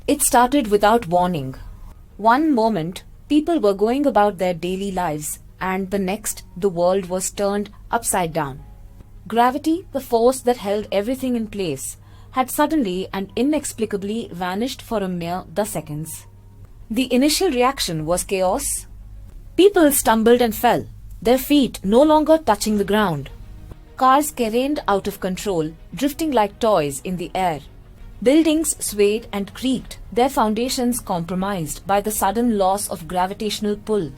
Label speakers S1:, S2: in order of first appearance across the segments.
S1: It started without warning. One moment, people were going about their daily lives, and the next, the world was turned upside down. Gravity, the force that held everything in place, had suddenly and inexplicably vanished for a mere the seconds. The initial reaction was chaos. People stumbled and fell, their feet no longer touching the ground. Cars careened out of control, drifting like toys in the air. Buildings swayed and creaked, their foundations compromised by the sudden loss of gravitational pull.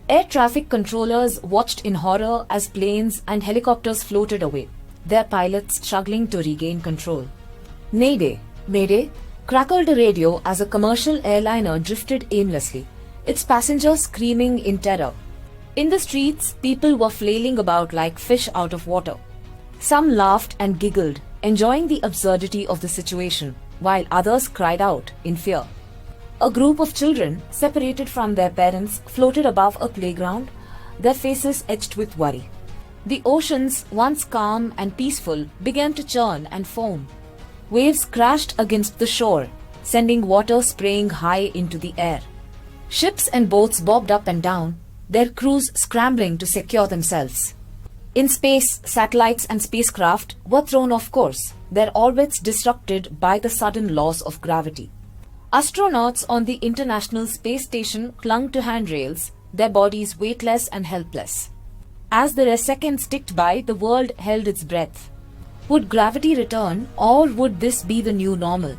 S1: Air traffic controllers watched in horror as planes and helicopters floated away, their pilots struggling to regain control. Mayday, Mayday, crackled a radio as a commercial airliner drifted aimlessly, its passengers screaming in terror. In the streets, people were flailing about like fish out of water. Some laughed and giggled, enjoying the absurdity of the situation, while others cried out in fear. A group of children, separated from their parents, floated above a playground, their faces etched with worry. The oceans, once calm and peaceful, began to churn and foam. Waves crashed against the shore, sending water spraying high into the air. Ships and boats bobbed up and down, their crews scrambling to secure themselves. In space, satellites and spacecraft were thrown off course, their orbits disrupted by the sudden loss of gravity. Astronauts on the International Space Station clung to handrails, their bodies weightless and helpless. As the seconds ticked by, the world held its breath. Would gravity return, or would this be the new normal?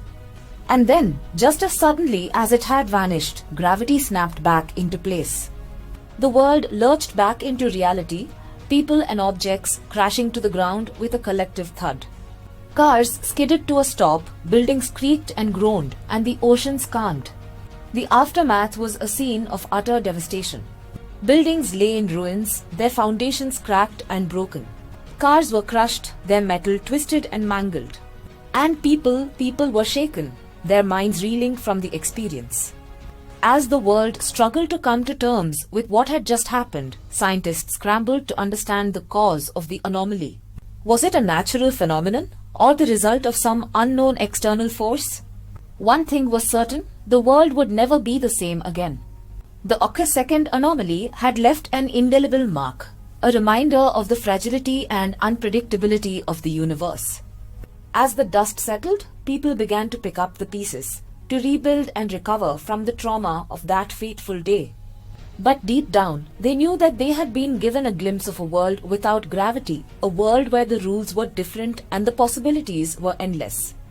S1: And then, just as suddenly as it had vanished, gravity snapped back into place. The world lurched back into reality, people and objects crashing to the ground with a collective thud. Cars skidded to a stop, buildings creaked and groaned, and the oceans calmed. The aftermath was a scene of utter devastation. Buildings lay in ruins, their foundations cracked and broken. Cars were crushed, their metal twisted and mangled. And people were shaken, their minds reeling from the experience. As the world struggled to come to terms with what had just happened, scientists scrambled to understand the cause of the anomaly. Was it a natural phenomenon, or the result of some unknown external force? One thing was certain, the world would never be the same again. The second anomaly had left an indelible mark, a reminder of the fragility and unpredictability of the universe. As the dust settled, people began to pick up the pieces, to rebuild and recover from the trauma of that fateful day. But deep down, they knew that they had been given a glimpse of a world without gravity, a world where the rules were different and the possibilities were endless.